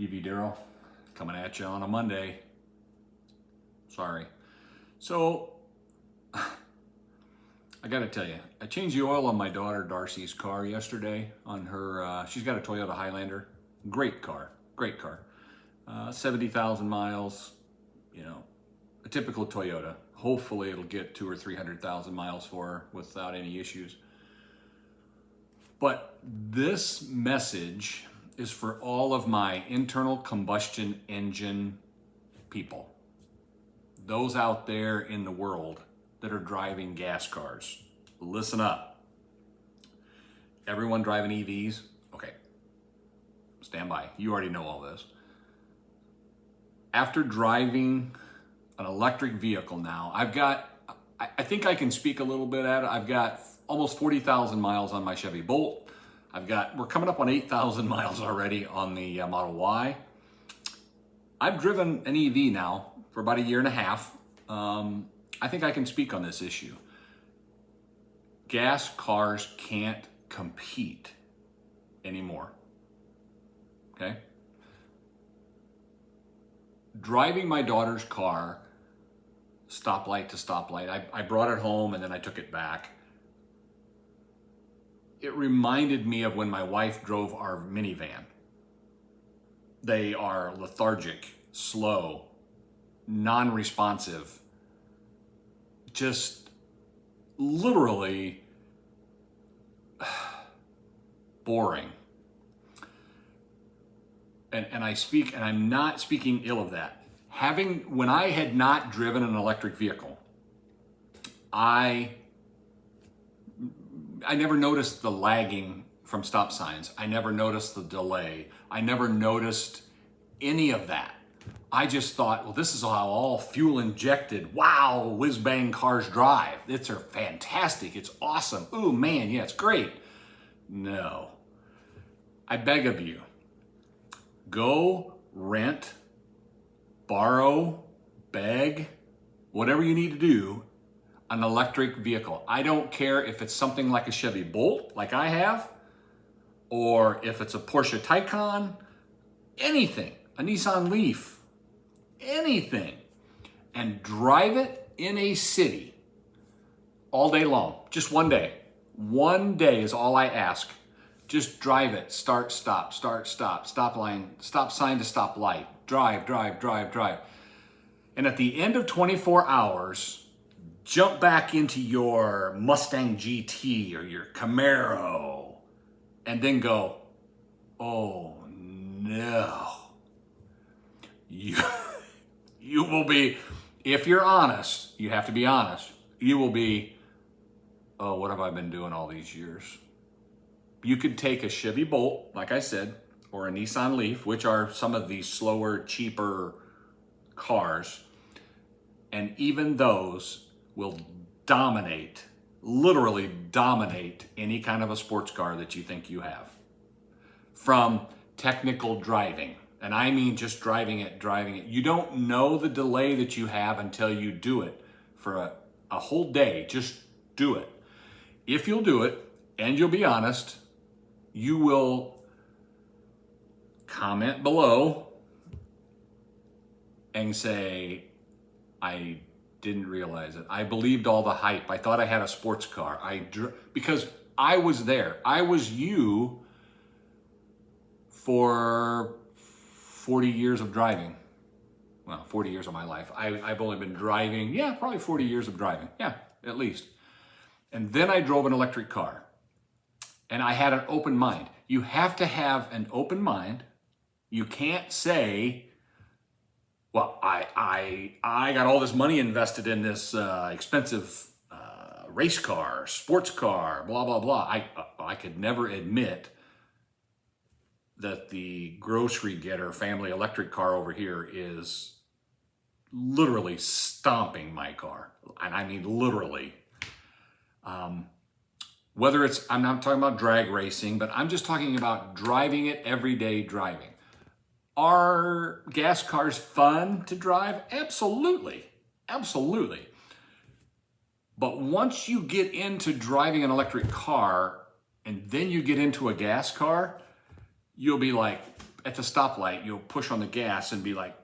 EV Daryl coming at you on a Monday. Sorry. So, I gotta tell you, I changed the oil on my daughter Darcy's car yesterday on her, she's got a Toyota Highlander. Great car, great car. 70,000 miles, you know, a typical Toyota. Hopefully it'll get 200,000 or 300,000 miles for her without any issues. But this message is for all of my internal combustion engine people. Those out there in the world that are driving gas cars. Listen up. Everyone driving EVs? Okay. Stand by. You already know all this. After driving an electric vehicle now, I think I can speak a little bit at it. I've got almost 40,000 miles on my Chevy Bolt. We're coming up on 8,000 miles already on the Model Y. I've driven an EV now for about a year and a half. I think I can speak on this issue. Gas cars can't compete anymore. Okay? Driving my daughter's car, stoplight to stoplight, I brought it home and then I took it back. It reminded me of when my wife drove our minivan. They are lethargic, slow, non-responsive, just literally boring. And I'm not speaking ill of that. When I had not driven an electric vehicle, I never noticed the lagging from stop signs. I never noticed the delay. I never noticed any of that. I just thought, well, this is how all fuel injected, wow, whiz bang cars drive. It's fantastic. It's awesome. Ooh, man, yeah, it's great. No. I beg of you, go rent, borrow, beg, whatever you need to do, an electric vehicle. I don't care if it's something like a Chevy Bolt, like I have, or if it's a Porsche Taycan, anything, a Nissan Leaf, anything, and drive it in a city all day long, just one day. One day is all I ask. Just drive it, start, stop, stop line, stop sign to stop light, drive. And at the end of 24 hours, jump back into your Mustang GT or your Camaro and then go, oh no. You will be, if you're honest, you have to be honest, you will be, oh, what have I been doing all these years? You could take a Chevy Bolt, like I said, or a Nissan Leaf, which are some of these slower, cheaper cars, and even those will dominate, literally dominate any kind of a sports car that you think you have. From technical driving, and I mean just driving it. You don't know the delay that you have until you do it for a whole day. Just do it. If you'll do it, and you'll be honest, you will comment below and say, I didn't realize it. I believed all the hype. I thought I had a sports car. Because I was there. I was you for 40 years of driving. Well, 40 years of my life. I've only been driving, probably 40 years of driving. Yeah, at least. And then I drove an electric car. And I had an open mind. You have to have an open mind. You can't say, well, I got all this money invested in this expensive race car, sports car, blah, blah, blah. I could never admit that the grocery getter family electric car over here is literally stomping my car. And I mean literally. Whether it's, I'm not talking about drag racing, but I'm just talking about driving it, everyday driving. Are gas cars fun to drive? Absolutely. Absolutely. But once you get into driving an electric car and then you get into a gas car, you'll be like, at the stoplight, you'll push on the gas and be like,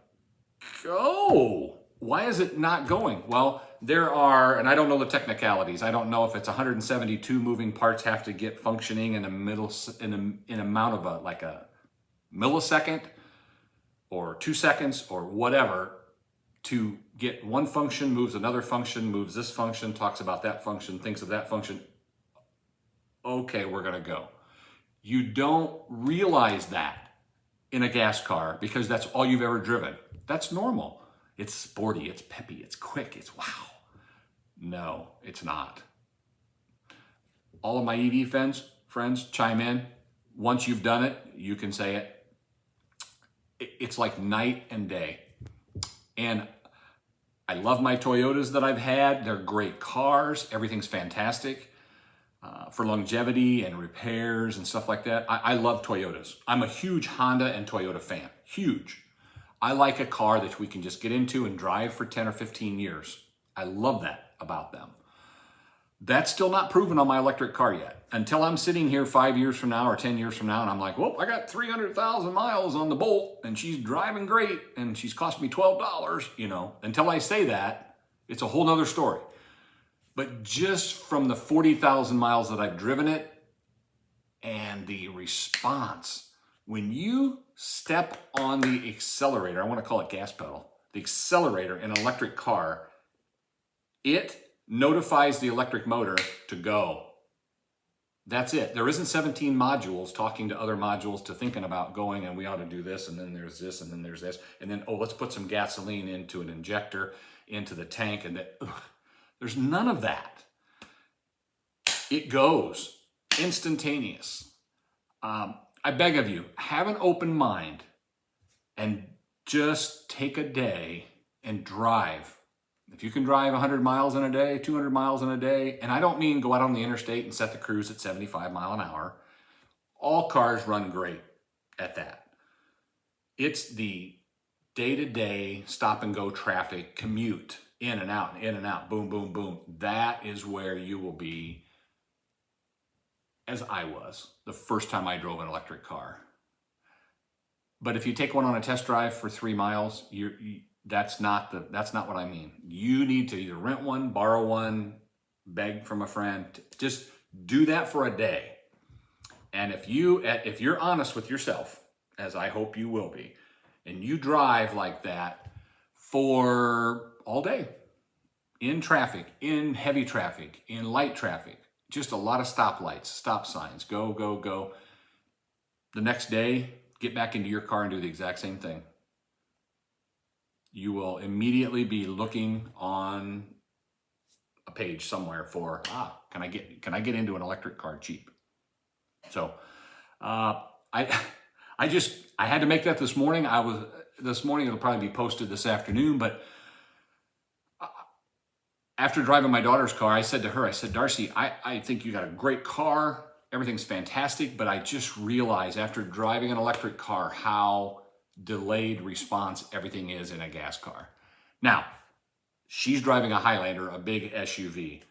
go. Why is it not going? Well, there are, and I don't know the technicalities. I don't know if it's 172 moving parts have to get functioning in an amount of a millisecond or 2 seconds or whatever to get one function, moves another function, moves this function, talks about that function, thinks of that function. Okay, we're gonna go. You don't realize that in a gas car because that's all you've ever driven. That's normal. It's sporty, it's peppy, it's quick, it's wow. No, it's not. All of my EV friends chime in. Once you've done it, you can say it. It's like night and day. And I love my Toyotas that I've had. They're great cars. Everything's fantastic for longevity and repairs and stuff like that. I love Toyotas. I'm a huge Honda and Toyota fan. Huge. I like a car that we can just get into and drive for 10 or 15 years. I love that about them. That's still not proven on my electric car yet. Until I'm sitting here 5 years from now or 10 years from now and I'm like, well, I got 300,000 miles on the Bolt and she's driving great and she's cost me $12, until I say that, it's a whole nother story. But just from the 40,000 miles that I've driven it and the response, when you step on the accelerator, I want to call it gas pedal, the accelerator in an electric car, it notifies the electric motor to go. That's it. There isn't 17 modules talking to other modules to thinking about going and we ought to do this and then there's this and then there's this and then, let's put some gasoline into an injector, into the tank and that. There's none of that. It goes instantaneous. I beg of you, have an open mind and just take a day and drive. If you can drive 100 miles in a day, 200 miles in a day, and I don't mean go out on the interstate and set the cruise at 75 miles an hour. All cars run great at that. It's the day-to-day stop and go traffic commute, in and out, boom, boom, boom. That is where you will be, as I was the first time I drove an electric car. But if you take one on a test drive for 3 miles, that's not what I mean. You need to either rent one, borrow one, beg from a friend. Just do that for a day. And if you're honest with yourself, as I hope you will be, and you drive like that for all day, in traffic, in heavy traffic, in light traffic, just a lot of stoplights, stop signs, go, go, go. The next day, get back into your car and do the exact same thing. You will immediately be looking on a page somewhere for, can I get into an electric car cheap? So I had to make that this morning. This morning, it'll probably be posted this afternoon, but after driving my daughter's car, I said to her, Darcy, I think you got a great car. Everything's fantastic, but I just realized after driving an electric car how delayed response everything is in a gas car. Now, she's driving a Highlander, a big SUV.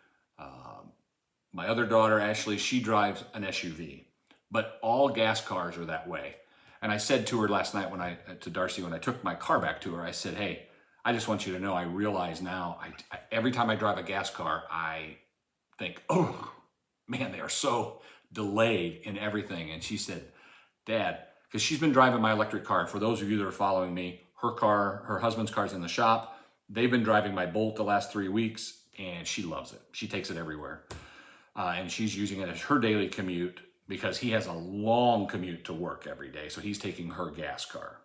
My other daughter, Ashley, she drives an SUV, but all gas cars are that way. And I said to her last night to Darcy, when I took my car back to her, I said, hey, I just want you to know, I realize now, every time I drive a gas car, I think, oh man, they are so delayed in everything. And she said, Dad, because she's been driving my electric car. For those of you that are following me, her husband's car's in the shop. They've been driving my Bolt the last 3 weeks and she loves it. She takes it everywhere. And she's using it as her daily commute because he has a long commute to work every day. So he's taking her gas car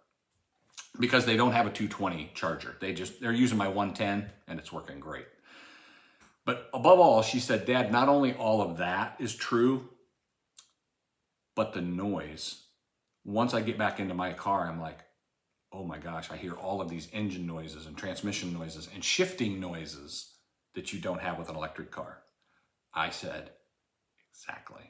because they don't have a 220 charger. They're using my 110 and it's working great. But above all, she said, Dad, not only all of that is true, but the noise. Once I get back into my car, I'm like, oh my gosh, I hear all of these engine noises and transmission noises and shifting noises that you don't have with an electric car. I said, exactly.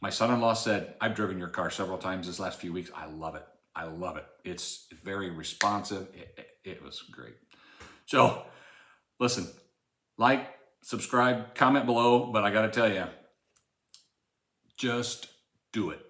My son-in-law said, I've driven your car several times this last few weeks. I love it. It's very responsive. It was great. So listen, like, subscribe, comment below, but I got to tell you, just do it.